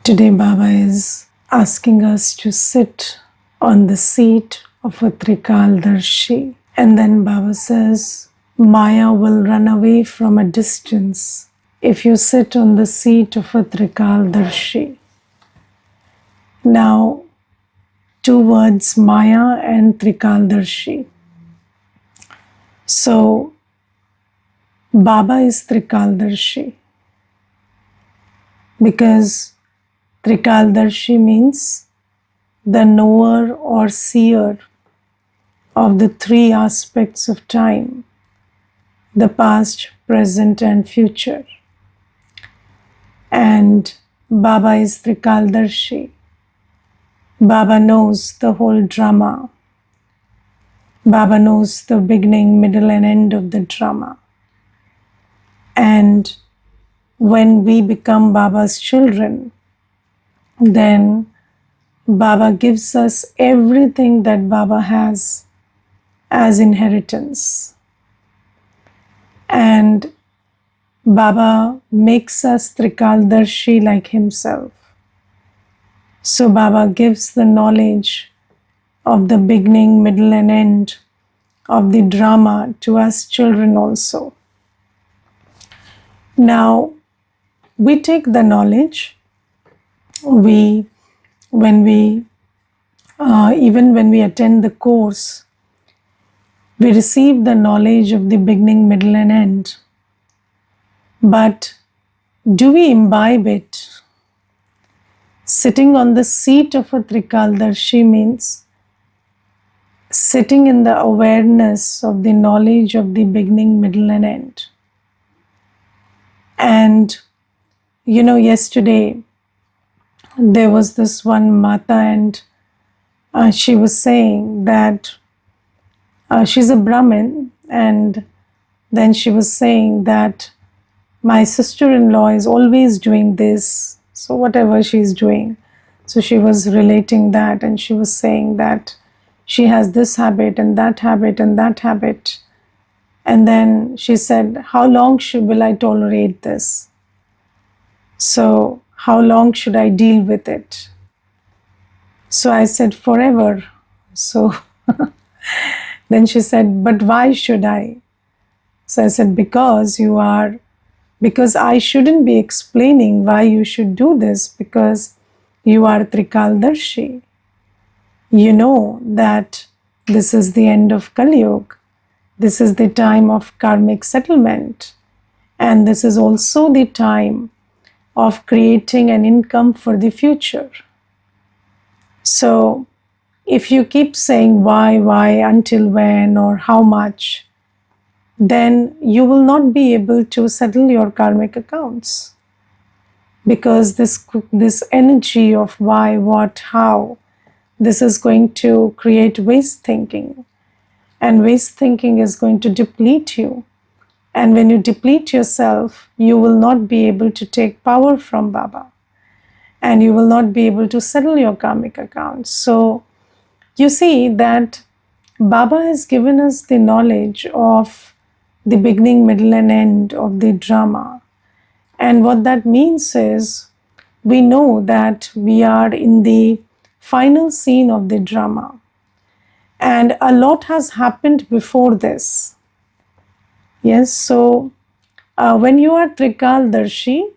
Today, Baba is asking us to sit on the seat of a Trikaldarshi. And then Baba says, Maya will run away from a distance if you sit on the seat of a Trikaldarshi. Now, two words, Maya and Trikaldarshi. So, Baba is Trikaldarshi because Trikaldarshi means the knower or seer of the three aspects of time, the past, present, and future. And Baba is Trikaldarshi. Baba knows the whole drama. Baba knows the beginning, middle, and end of the drama. And when we become Baba's children, then Baba gives us everything that Baba has as inheritance. And Baba makes us Trikaldarshi like himself. So Baba gives the knowledge of the beginning, middle, and end of the drama to us children also. Now, we take the knowledge, even when we attend the course, we receive the knowledge of the beginning, middle, and end. But do we imbibe it? Sitting on the seat of a Trikaldarshi means sitting in the awareness of the knowledge of the beginning, middle, and end. And yesterday there was this one Mata, and she was saying that she's a Brahmin, and then she was saying that my sister-in-law is always doing this, so whatever she's doing. So she was relating that, and she was saying that she has this habit and that habit and that habit. And then she said, how long will I tolerate this? So how long should I deal with it? So I said, forever. So then she said, but why should I? So I said, because I shouldn't be explaining why you should do this, because you are Trikaldarshi. You know that this is the end of Kali Yuga. This is the time of karmic settlement. And this is also the time of creating an income for the future. So if you keep saying why, until when, or how much, then you will not be able to settle your karmic accounts. Because this energy of why, what, how, this is going to create waste thinking. And waste thinking is going to deplete you. And when you deplete yourself, you will not be able to take power from Baba. And you will not be able to settle your karmic accounts. So you see that Baba has given us the knowledge of the beginning, middle, and end of the drama. And what that means is, we know that we are in the final scene of the drama. And a lot has happened before this. Yes, so when you are Trikaldarshi,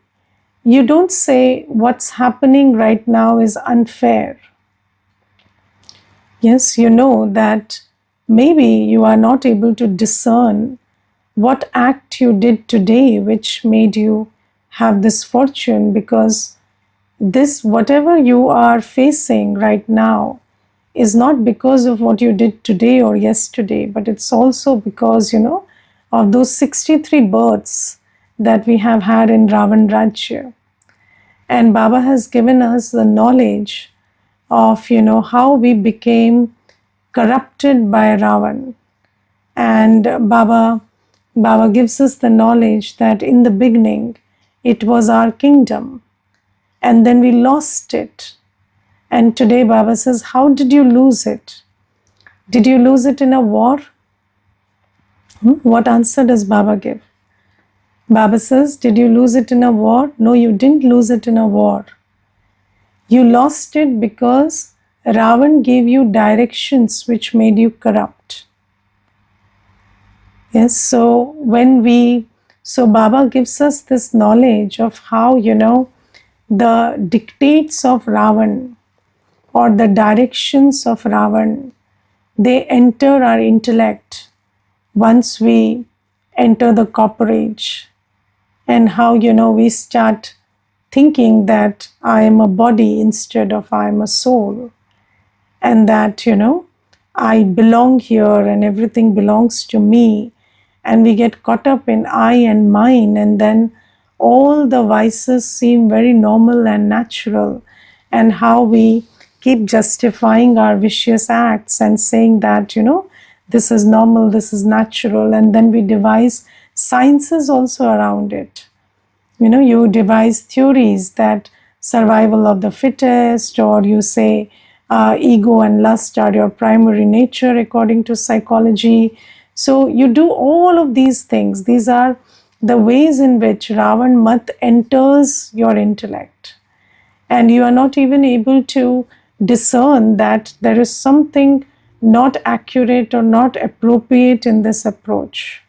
you don't say what's happening right now is unfair. Yes, you know that maybe you are not able to discern what act you did today which made you have this fortune, because this, whatever you are facing right now, is not because of what you did today or yesterday, but it's also because, of those 63 births that we have had in Ravan Rajya. And Baba has given us the knowledge of, how we became corrupted by Ravan. And Baba gives us the knowledge that in the beginning, it was our kingdom. And then we lost it. And today Baba says, how did you lose it? Did you lose it in a war? What answer does Baba give? Baba says, did you lose it in a war? No, you didn't lose it in a war. You lost it because Ravan gave you directions which made you corrupt. Yes, so Baba gives us this knowledge of how, the dictates of Ravan or the directions of Ravan, they enter our intellect once we enter the corporate, and how, we start thinking that I am a body instead of I am a soul, and that, I belong here and everything belongs to me, and we get caught up in I and mine, and then all the vices seem very normal and natural, and how we keep justifying our vicious acts and saying that, this is normal, this is natural, and then we devise sciences also around it. You devise theories that survival of the fittest, or you say ego and lust are your primary nature according to psychology. So you do all of these things. These are the ways in which Ravan Mat enters your intellect, and you are not even able to discern that there is something not accurate or not appropriate in this approach.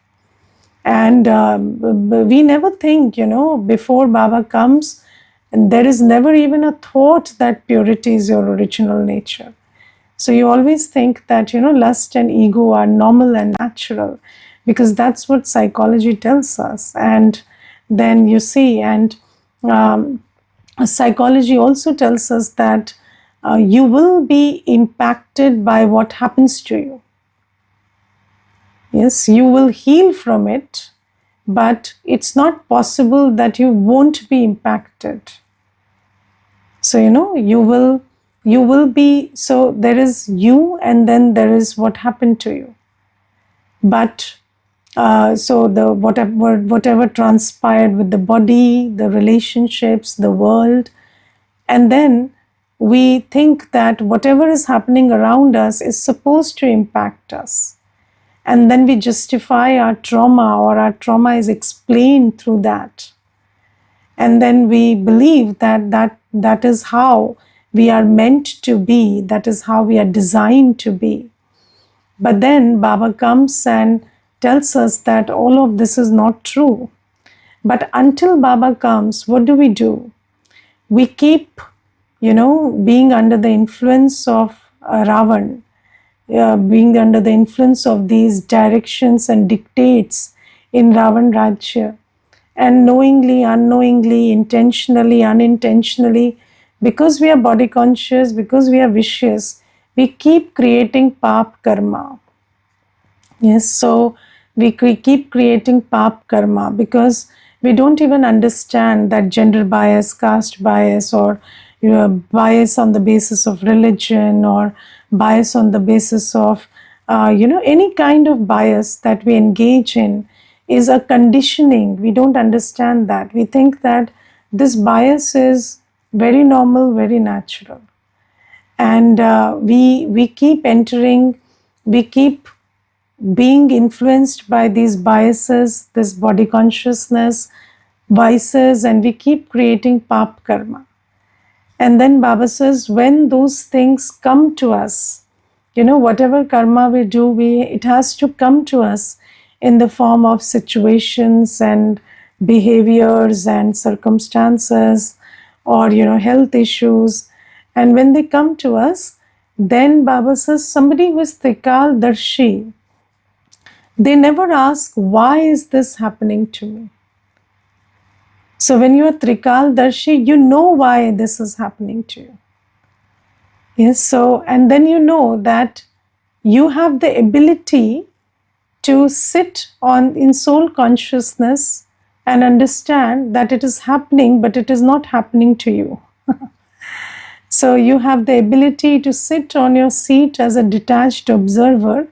And we never think, before Baba comes, and there is never even a thought that purity is your original nature. So you always think that, lust and ego are normal and natural, because that's what psychology tells us. And then you see, and psychology also tells us that you will be impacted by what happens to you. Yes, you will heal from it, but it's not possible that you won't be impacted. So, you will be, so there is you, and then there is what happened to you. But so the whatever transpired with the body, the relationships, the world, and then we think that whatever is happening around us is supposed to impact us. And then we justify our trauma, or our trauma is explained through that. And then we believe that is how we are meant to be, that is how we are designed to be. But then Baba comes and tells us that all of this is not true. But until Baba comes, what do? We keep, being under the influence of Ravan, being under the influence of these directions and dictates in Ravan Rajya, and knowingly, unknowingly, intentionally, unintentionally, because we are body conscious, because we are vicious, we keep creating pap karma. Yes, so we keep creating pap karma because we don't even understand that gender bias, caste bias, or bias on the basis of religion, or bias on the basis of any kind of bias that we engage in is a conditioning. We don't understand that. We think that this bias is very normal, very natural, and we keep entering, we keep being influenced by these biases, this body consciousness, vices, and we keep creating pap karma. And then Baba says, when those things come to us, whatever karma we do, it has to come to us in the form of situations and behaviors and circumstances, or health issues. And when they come to us, then Baba says, somebody who is Trikaldarshi, they never ask, why is this happening to me? So when you are Trikaldarshi, you know why this is happening to you. Yes, so, and then you know that you have the ability to sit in soul consciousness and understand that it is happening, but it is not happening to you. So you have the ability to sit on your seat as a detached observer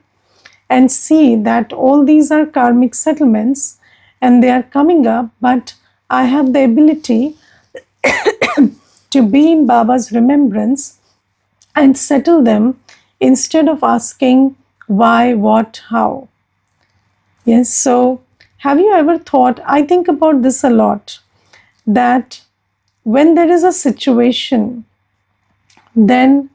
and see that all these are karmic settlements and they are coming up, but I have the ability to be in Baba's remembrance and settle them instead of asking why, what, how. Yes, so have you ever thought, I think about this a lot, that when there is a situation then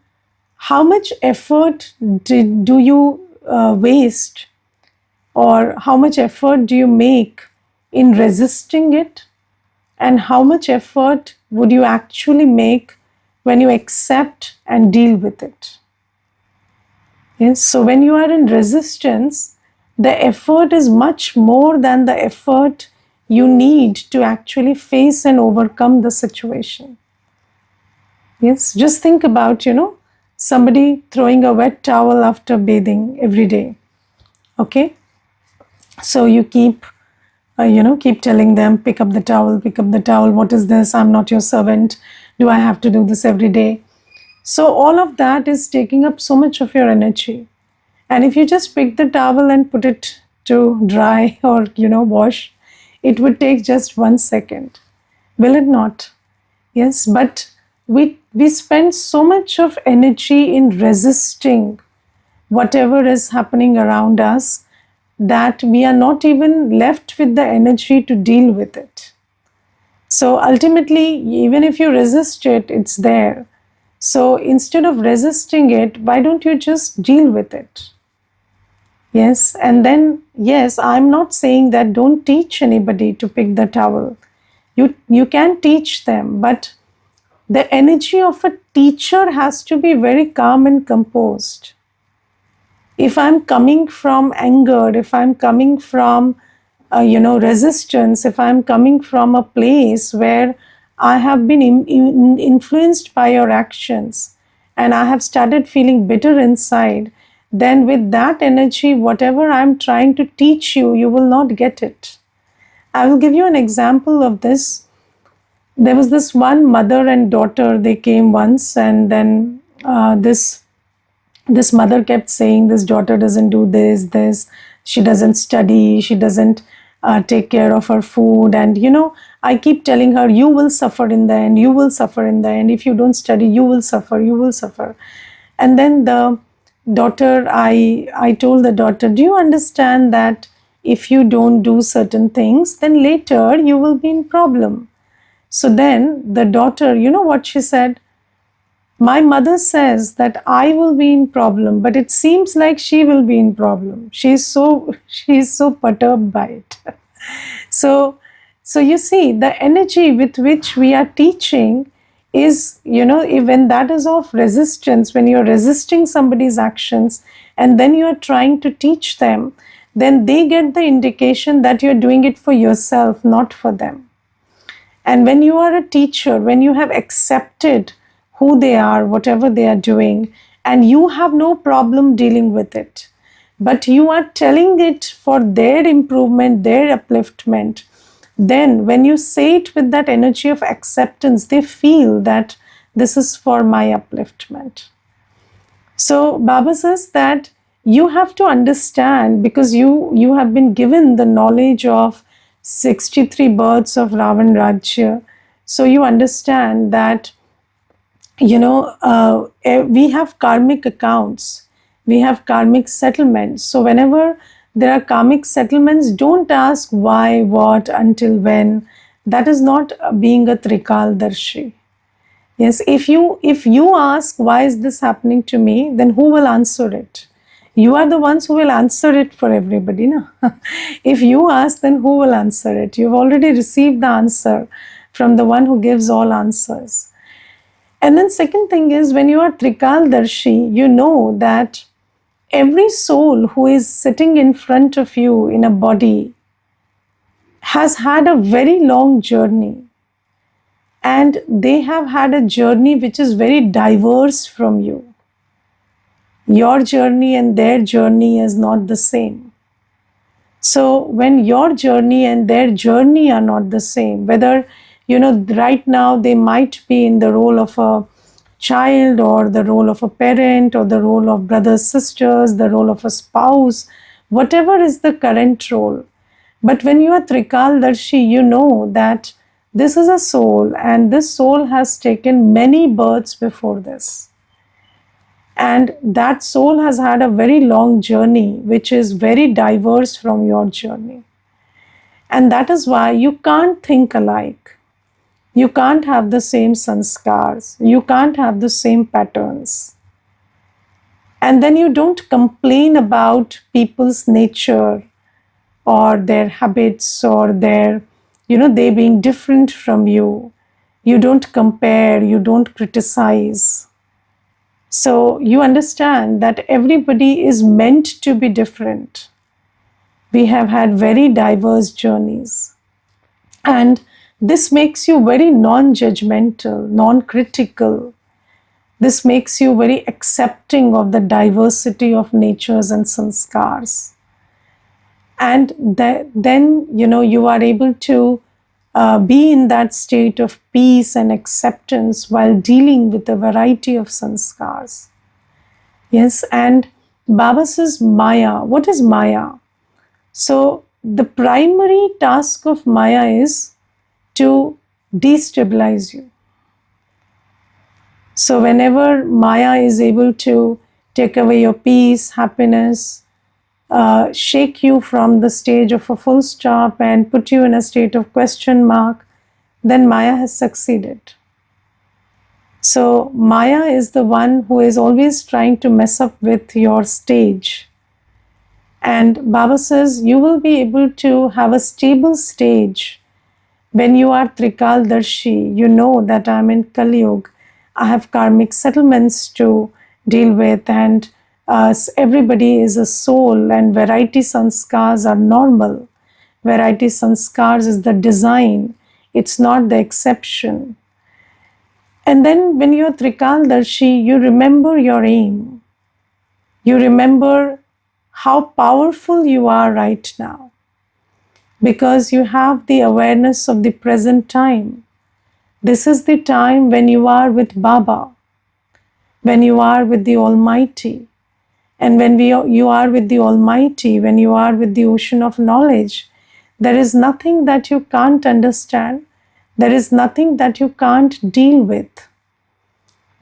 how much effort do you waste, or how much effort do you make in resisting it, and how much effort would you actually make when you accept and deal with it? Yes, so when you are in resistance, the effort is much more than the effort you need to actually face and overcome the situation. Yes, just think about, somebody throwing a wet towel after bathing every day. Okay, so you keep telling them, pick up the towel, pick up the towel. What is this? I'm not your servant. Do I have to do this every day? So all of that is taking up so much of your energy. And if you just pick the towel and put it to dry or wash, it would take just 1 second. Will it not? Yes, but we spend so much of energy in resisting whatever is happening around us that we are not even left with the energy to deal with it. So ultimately, even if you resist it, it's there. So instead of resisting it, why don't you just deal with it? Yes, and then, yes, I'm not saying that don't teach anybody to pick the towel. You can teach them, but the energy of a teacher has to be very calm and composed. If I'm coming from anger, if I'm coming from resistance, if I'm coming from a place where I have been influenced by your actions and I have started feeling bitter inside, then with that energy, whatever I'm trying to teach you, you will not get it. I will give you an example of this. There was this one mother and daughter, they came once, and then this mother kept saying, this daughter doesn't do this, she doesn't study, she doesn't take care of her food, and I keep telling her, you will suffer in the end, you will suffer in the end, if you don't study, you will suffer, you will suffer. And then the daughter, I told the daughter, do you understand that if you don't do certain things, then later you will be in problem? So then the daughter, you know what she said? My mother says that I will be in problem, but it seems like she will be in problem. She is so perturbed by it. So you see, the energy with which we are teaching is, when that is of resistance, when you're resisting somebody's actions and then you're trying to teach them, then they get the indication that you're doing it for yourself, not for them. And when you are a teacher, when you have accepted who they are, whatever they are doing, and you have no problem dealing with it, but you are telling it for their improvement, their upliftment, then when you say it with that energy of acceptance, they feel that this is for my upliftment. So Baba says that you have to understand, because you have been given the knowledge of 63 births of Ravan Rajya. So you understand that we have karmic accounts, we have karmic settlements. So whenever there are karmic settlements, don't ask why, what, until when. That is not being a Trikaldarshi. Yes, if you ask why is this happening to me, then who will answer it? You are the ones who will answer it for everybody. Na? If you ask, then who will answer it? You've already received the answer from the one who gives all answers. And then second thing is, when you are Trikaldarshi, you know that every soul who is sitting in front of you in a body has had a very long journey. And they have had a journey which is very diverse from you. Your journey and their journey is not the same. So when your journey and their journey are not the same, whether, right now they might be in the role of a child or the role of a parent or the role of brothers, sisters, the role of a spouse, whatever is the current role. But when you are Trikaldarshi, you know that this is a soul, and this soul has taken many births before this. And that soul has had a very long journey, which is very diverse from your journey. And that is why you can't think alike. You can't have the same sanskars. You can't have the same patterns. And then you don't complain about people's nature or their habits or their, they being different from you. You don't compare, you don't criticize. So you understand that everybody is meant to be different. We have had very diverse journeys. And this makes you very non judgmental, non critical. This makes you very accepting of the diversity of natures and sanskars. And then, you are able to be in that state of peace and acceptance while dealing with a variety of sanskars. Yes, and Baba says Maya. What is Maya? So, the primary task of Maya is to destabilize you. So, whenever Maya is able to take away your peace, happiness, shake you from the stage of a full stop and put you in a state of question mark, then Maya has succeeded. So, Maya is the one who is always trying to mess up with your stage. And Baba says you will be able to have a stable stage when you are Trikaldarshi. You know that I'm in Kali Yuga. I have karmic settlements to deal with, and everybody is a soul, and variety sanskars are normal. Variety sanskars is the design, it's not the exception. And then when you're Trikaldarshi, you remember your aim. You remember how powerful you are right now because you have the awareness of the present time. This is the time when you are with Baba, when you are with the Almighty. And when you are with the Almighty, when you are with the ocean of knowledge, there is nothing that you can't understand. There is nothing that you can't deal with.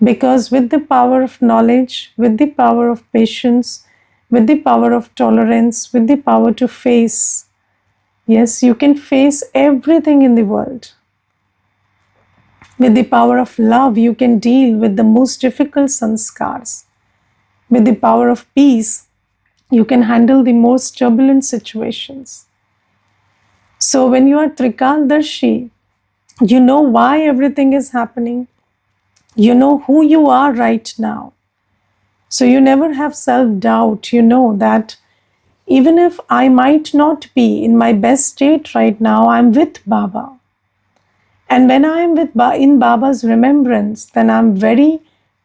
Because with the power of knowledge, with the power of patience, with the power of tolerance, with the power to face, yes, you can face everything in the world. With the power of love, you can deal with the most difficult sanskars. With the power of peace, you can handle the most turbulent situations. So when you are Trikaldarshi, you know why everything is happening. You know who you are right now. So you never have self-doubt. You know that even if I might not be in my best state right now, I'm with Baba. And when I am in Baba's remembrance, then I'm very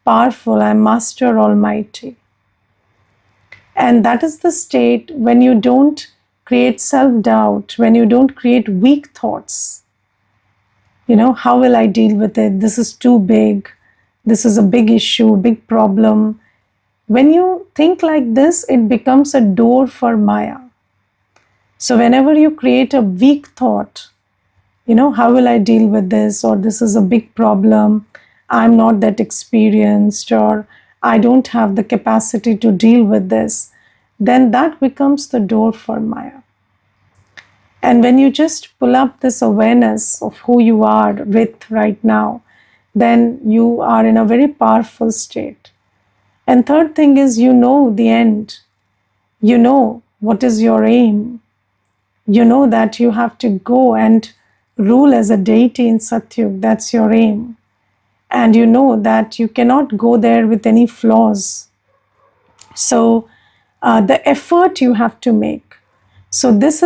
powerful. I'm Master Almighty. And that is the state when you don't create self-doubt, when you don't create weak thoughts. How will I deal with it? This is too big. This is a big issue, big problem. When you think like this, it becomes a door for Maya. So whenever you create a weak thought, how will I deal with this? Or this is a big problem. I'm not that experienced, or I don't have the capacity to deal with this. Then that becomes the door for Maya. And when you just pull up this awareness of who you are with right now, then you are in a very powerful state. And third thing is, you know the end. You know what is your aim. You know that you have to go and rule as a deity in Satyug. That's your aim. And you know that you cannot go there with any flaws. So the effort you have to make. So this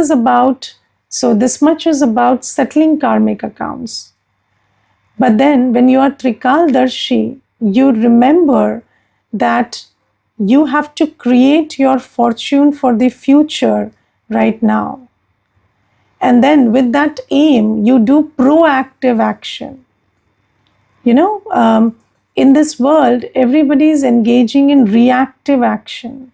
much is about settling karmic accounts. But then when you are Trikaldarshi, you remember that you have to create your fortune for the future right now. And then with that aim, you do proactive action. In this world, everybody is engaging in reactive action.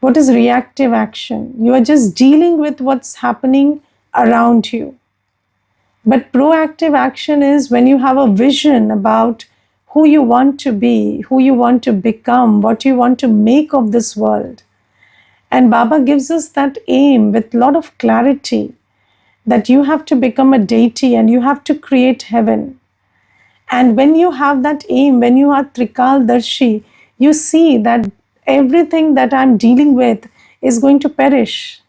What is reactive action? You are just dealing with what's happening around you. But proactive action is when you have a vision about who you want to be, who you want to become, what you want to make of this world. And Baba gives us that aim with a lot of clarity. that you have to become a deity and you have to create heaven. And when you have that aim, when you are Trikaldarshi, you see that everything that I'm dealing with is going to perish.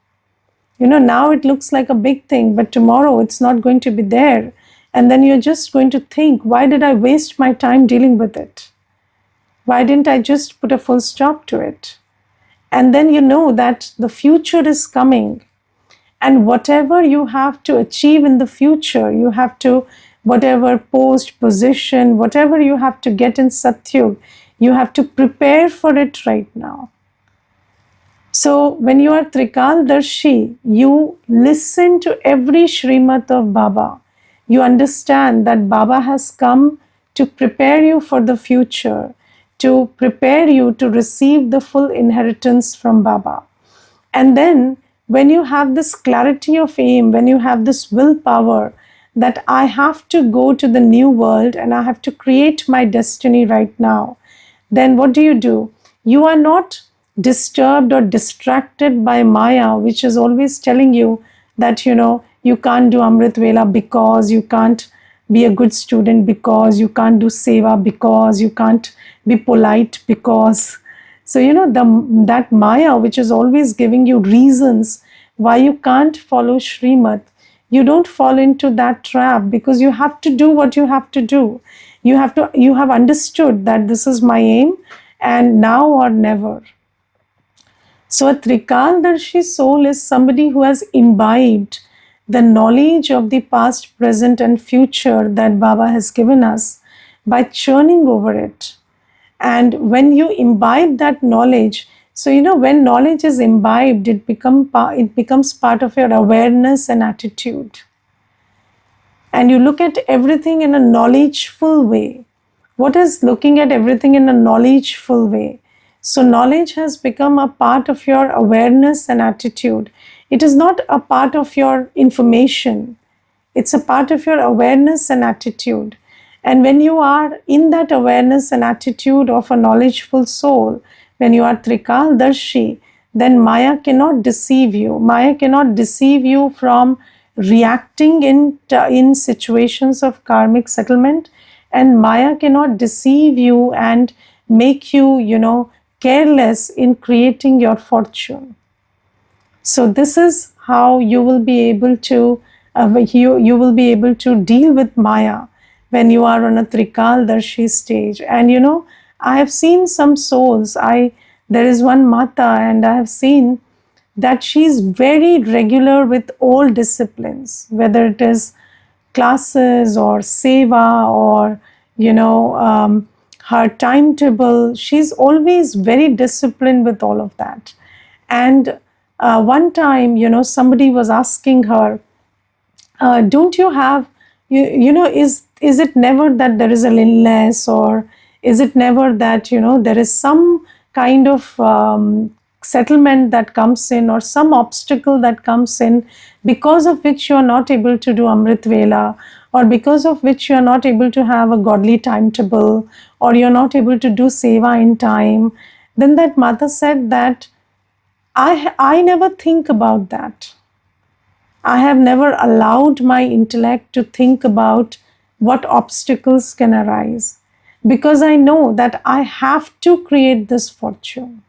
Now it looks like a big thing, but tomorrow it's not going to be there. And then you're just going to think, why did I waste my time dealing with it? Why didn't I just put a full stop to it? And then you know that the future is coming. And whatever you have to achieve in the future, you have to, whatever post, position, whatever you have to get in Satyug, you have to prepare for it right now. So when you are Trikaldarshi, you listen to every Shrimat of Baba. You understand that Baba has come to prepare you for the future, to prepare you to receive the full inheritance from Baba. And then when you have this clarity of aim, when you have this willpower that I have to go to the new world and I have to create my destiny right now, then what do? You are not disturbed or distracted by Maya, which is always telling you that, you can't do Amrit Vela because you can't be a good student, because you can't do Seva, because you can't be polite, because. So, that Maya, which is always giving you reasons why you can't follow Srimat, you don't fall into that trap, because you have to do what you have to do. You have understood that this is my aim and now or never. So a Trikaldarshi soul is somebody who has imbibed the knowledge of the past, present and future that Baba has given us by churning over it. And when you imbibe that knowledge, so when knowledge is imbibed, it becomes part of your awareness and attitude. And you look at everything in a knowledgeful way. What is looking at everything in a knowledgeful way? So knowledge has become a part of your awareness and attitude. It is not a part of your information. It's a part of your awareness and attitude. And when you are in that awareness and attitude of a knowledgeful soul, when you are Trikaldarshi, then Maya cannot deceive you. Maya cannot deceive you from reacting in situations of karmic settlement. And Maya cannot deceive you and make you, careless in creating your fortune. So this is how you will be able to you will be able to deal with Maya when you are on a Trikaldarshi stage. And I have seen some souls. There is one Mata, and I have seen that she is very regular with all disciplines, whether it is classes or seva or her timetable. She's always very disciplined with all of that. And one time, somebody was asking her, don't you have, is it never that there is an illness, or is it never that, there is some kind of settlement that comes in, or some obstacle that comes in, because of which you are not able to do Amrit Vela, or because of which you are not able to have a godly timetable, or you're not able to do seva in time? Then that mother said that I never think about that. I have never allowed my intellect to think about what obstacles can arise, because I know that I have to create this fortune.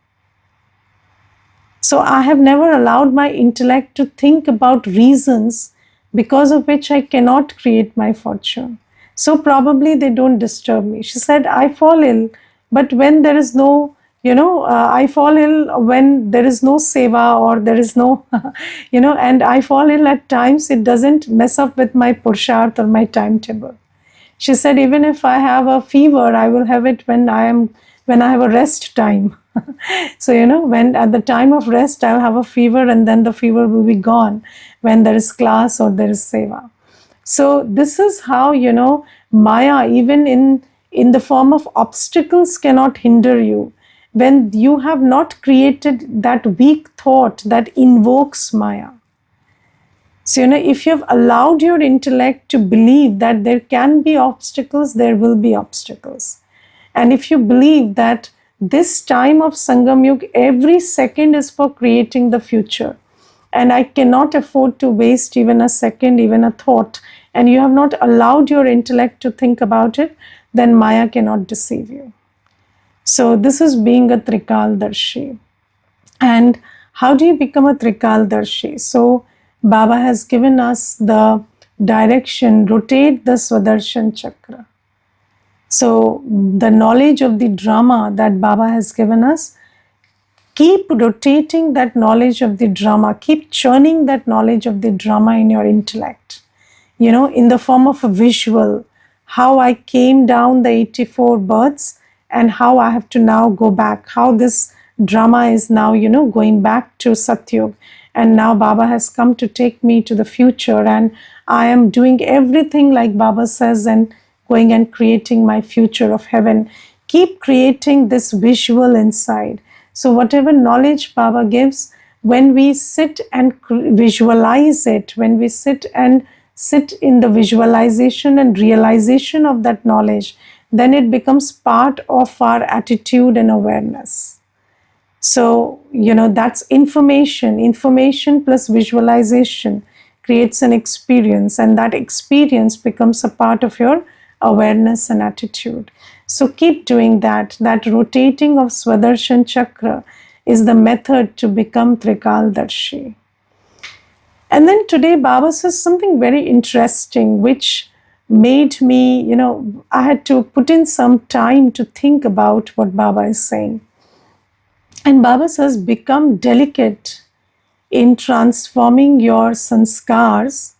So I have never allowed my intellect to think about reasons because of which I cannot create my fortune. So probably they don't disturb me. She said, I fall ill, but when there is no, I fall ill when there is no seva, or there is no, and I fall ill at times, it doesn't mess up with my pursharth or my timetable. She said, even if I have a fever, I will have it when I have a rest time. So, when at the time of rest, I'll have a fever, and then the fever will be gone when there is class or there is seva. So this is how, Maya, even in the form of obstacles, cannot hinder you. When you have not created that weak thought that invokes Maya. So, if you have allowed your intellect to believe that there can be obstacles, there will be obstacles. And if you believe that this time of Sangam Yug, every second is for creating the future, and I cannot afford to waste even a second, even a thought, and you have not allowed your intellect to think about it, then Maya cannot deceive you. So this is being a Trikaldarshi. And how do you become a Trikaldarshi? So Baba has given us the direction: rotate the Swadarshan Chakra. So the knowledge of the drama that Baba has given us, keep rotating that knowledge of the drama, keep churning that knowledge of the drama in your intellect, in the form of a visual, how I came down the 84 births and how I have to now go back, how this drama is now, going back to Satyug. And now Baba has come to take me to the future, and I am doing everything like Baba says and going and creating my future of heaven. Keep creating this visual inside. So whatever knowledge Baba gives, when we sit and visualize it, when we sit in the visualization and realization of that knowledge, then it becomes part of our attitude and awareness. So, that's information. Information plus visualization creates an experience, and that experience becomes a part of your awareness and attitude. So keep doing that. That rotating of Swaдаrshan Chakra is the method to become Trikaldarshi. And then today Baba says something very interesting, which made me, I had to put in some time to think about what Baba is saying. And Baba says, become delicate in transforming your sanskars,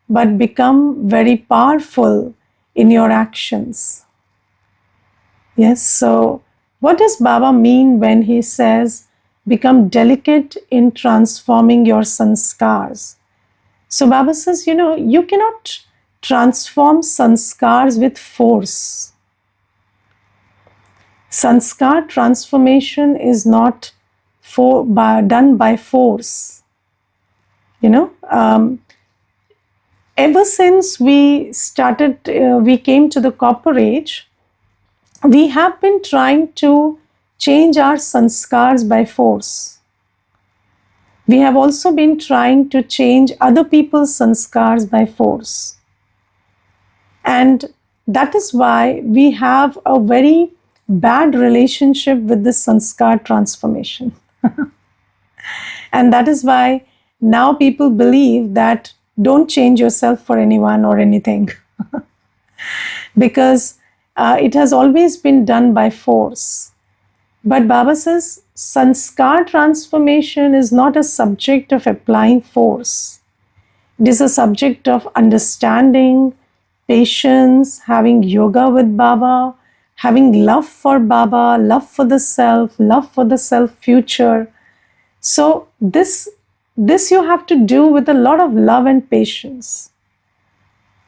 but become very powerful in your actions. Yes, so what does Baba mean when he says, become delicate in transforming your sanskars? So Baba says, you cannot transform sanskars with force. Sanskar transformation is not done by force. Ever since we came to the copper age, we have been trying to change our sanskars by force. We have also been trying to change other people's sanskars by force. And that is why we have a very bad relationship with this sanskar transformation. And that is why now people believe that don't change yourself for anyone or anything. Because it has always been done by force. But Baba says sanskar transformation is not a subject of applying force. It is a subject of understanding, patience, having yoga with Baba, having love for Baba, love for the self future. So this you have to do with a lot of love and patience.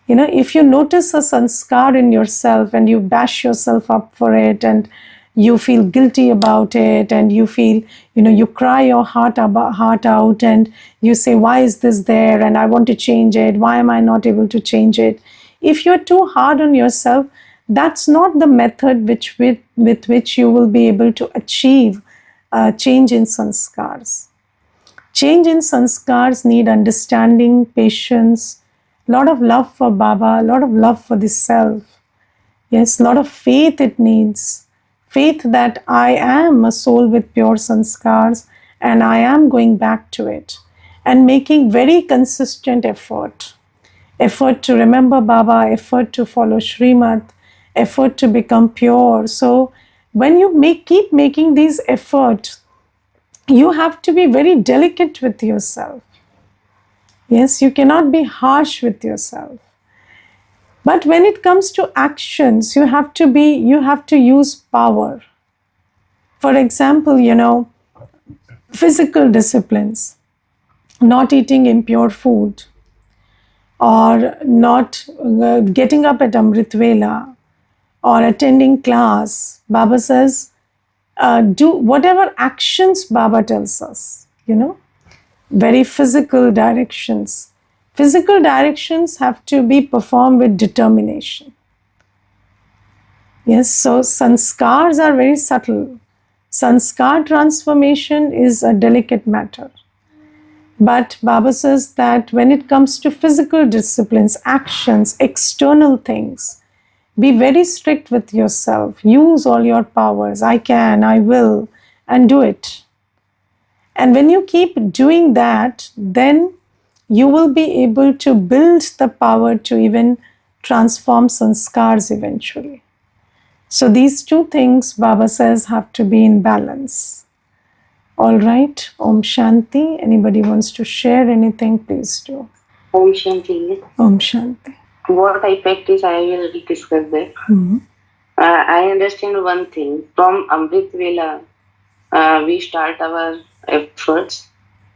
If you notice a sanskar in yourself and you bash yourself up for it, and you feel guilty about it, and you feel, you cry your heart out, and you say, why is this there, and I want to change it, why am I not able to change it? If you're too hard on yourself, that's not the method with which you will be able to achieve change in sanskars. Change in sanskars need understanding, patience, a lot of love for Baba, a lot of love for the self. Yes, a lot of faith it needs. Faith that I am a soul with pure sanskars and I am going back to it, and making very consistent effort. Effort to remember Baba, effort to follow Srimad, effort to become pure. So when you keep making these efforts, you have to be very delicate with yourself. Yes, you cannot be harsh with yourself. But when it comes to actions, you have to use power. For example, physical disciplines, not eating impure food, or not getting up at Amrit Vela, or attending class. Baba says, do whatever actions Baba tells us, very physical directions. Physical directions have to be performed with determination. Yes, so sanskars are very subtle. Sanskar transformation is a delicate matter. But Baba says that when it comes to physical disciplines, actions, external things, be very strict with yourself. Use all your powers. I can, I will, and do it. And when you keep doing that, then you will be able to build the power to even transform sanskars eventually. So these two things, Baba says, have to be in balance. All right. Om Shanti. Anybody wants to share anything, please do. Om Shanti. Om Shanti. What I practice, I will discuss that. I understand one thing. From Amrit Vela, we start our efforts,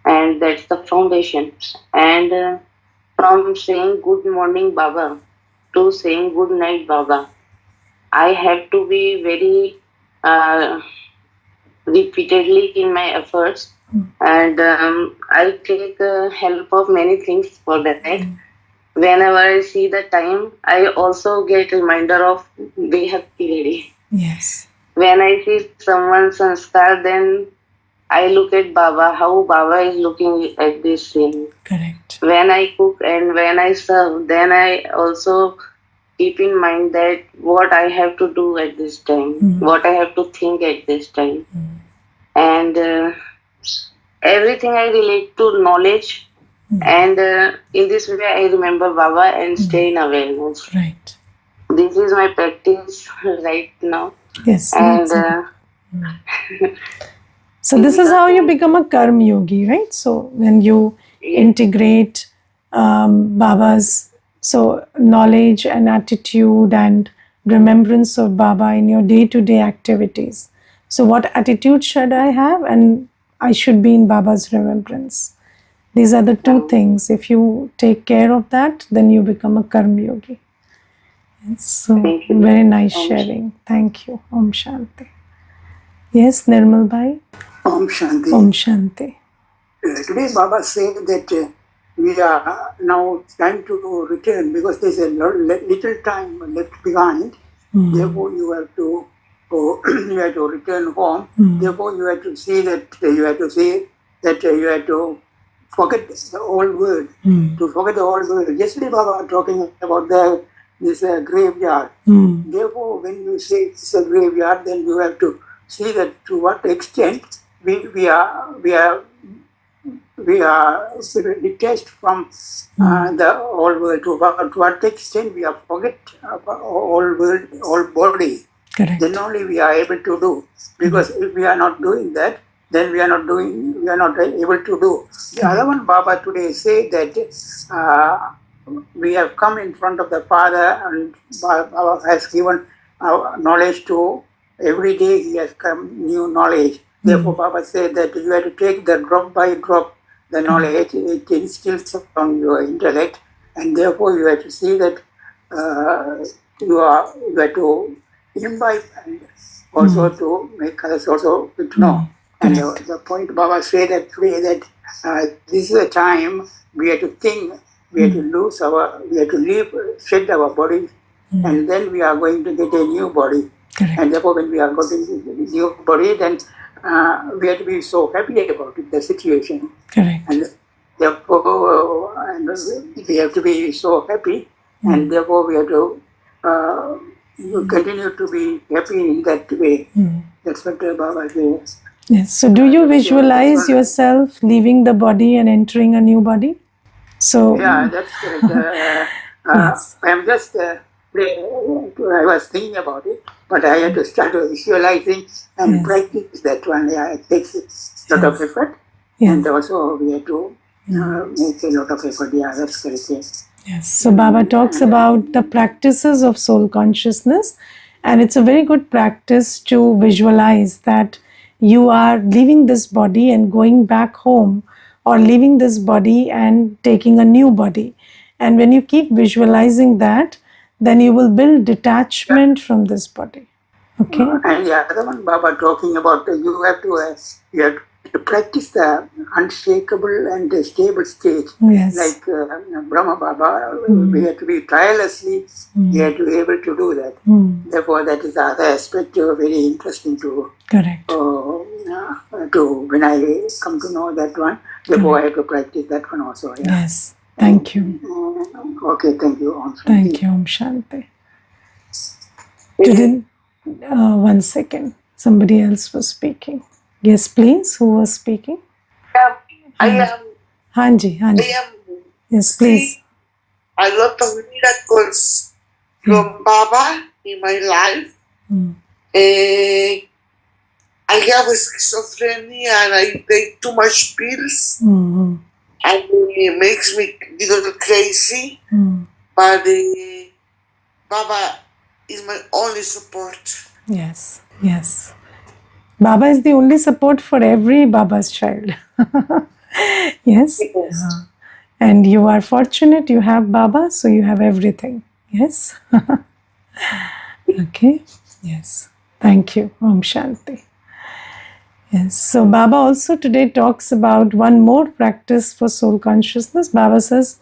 and that's the foundation. And from saying good morning, Baba, to saying good night, Baba, I have to be very repeatedly in my efforts, and I take help of many things for that. Whenever I see the time, I also get reminder of they have to be ready. Yes. When I see someone's sanskar, then I look at Baba, how Baba is looking at this thing. Correct. When I cook and when I serve, then I also keep in mind that what I have to do at this time, what I have to think at this time. And everything I relate to knowledge. And in this way, I remember Baba and stay in awareness. Right. This is my practice right now. Yes. And so this is how you become a karma yogi, right? So when you integrate Baba's knowledge and attitude and remembrance of Baba in your day-to-day activities. So what attitude should I have? And I should be in Baba's remembrance. These are the two things. If you take care of that, then you become a karma yogi. Yes, so very nice sharing. Thank you. Om Shanti. Yes, Nirmal Bhai. Om Shanti. Om Shanti. Today Baba said that we are now time to return because there's a little time left behind. Therefore, you have to go, you have to return home. Therefore, you have to see that you have to see that you have to forget the old world. To forget the old world. Yesterday, Baba was talking about this graveyard. Therefore, when you say it's a graveyard, then you have to see that to what extent we are detached from the old world. To what extent we are forget about old world, old body. Correct. Then only we are able to do. Because if we are not doing that, then we are not able to do. The other one, Baba today say that we have come in front of the Father and Baba has given knowledge to every day he has come new knowledge. Therefore, Baba said that you have to take the drop by drop the knowledge, it instills on your intellect, and therefore you have to see that you have to imbibe and also to make others also to know. And the point Baba said that today that this is a time we have to think, we have to we have to leave, shed our body, and then we are going to get a new body. Correct. And therefore, when we are getting a new body, then we have to be so happy about it, the situation. Correct. And therefore, we have to be so happy, and therefore we have to continue to be happy in that way. That's what Baba says. Yes. So do you visualize yourself leaving the body and entering a new body? So yeah, that's correct. yes. I'm just I was thinking about it, but I had to start visualizing and practice that one. Yeah, it takes a lot of effort, and also we have to make a lot of effort. Yeah, that's correct. Yes. So Baba talks about the practices of soul consciousness, and it's a very good practice to visualize that you are leaving this body and going back home, or leaving this body and taking a new body. And when you keep visualizing that, then you will build detachment from this body. Okay. And the other one, Baba, talking about you have to practice the unshakable and stable state. Yes. Like Brahma Baba, we have to be tirelessly, we have to be able to do that. Therefore, that is the other aspect very interesting to to when I come to know that one. Therefore, I have to practice that one also. Yeah. Yes. Thank you. Okay, thank you. Om Shanti. Thank you, Om Shanti. Today, one second. Somebody else was speaking. Yes, please. Who was speaking? I am Hanji, Hanji. Yes, please. a lot of miracles from Baba in my life. I have schizophrenia and I take too much pills and it makes me a little crazy. But Baba is my only support. Yes, yes. Baba is the only support for every Baba's child. Yes. And you are fortunate, you have Baba, so you have everything. Yes. Okay. Yes. Thank you. Om Shanti. Yes. So Baba also today talks about one more practice for soul consciousness. Baba says,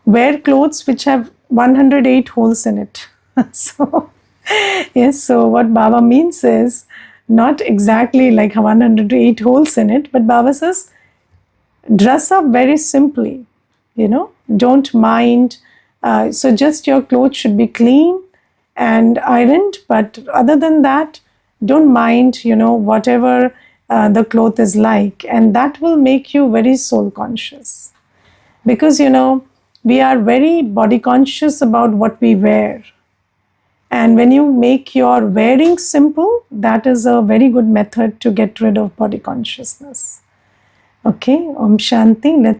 wear clothes which have 108 holes in it. So, yes, so what Baba means is not exactly like 108 holes in it, but Baba says, dress up very simply, don't mind. So just your clothes should be clean and ironed, but other than that, don't mind, whatever the cloth is like, and that will make you very soul conscious. Because, we are very body conscious about what we wear. And when you make your wearing simple, that is a very good method to get rid of body consciousness. Okay, Om Shanti. Let's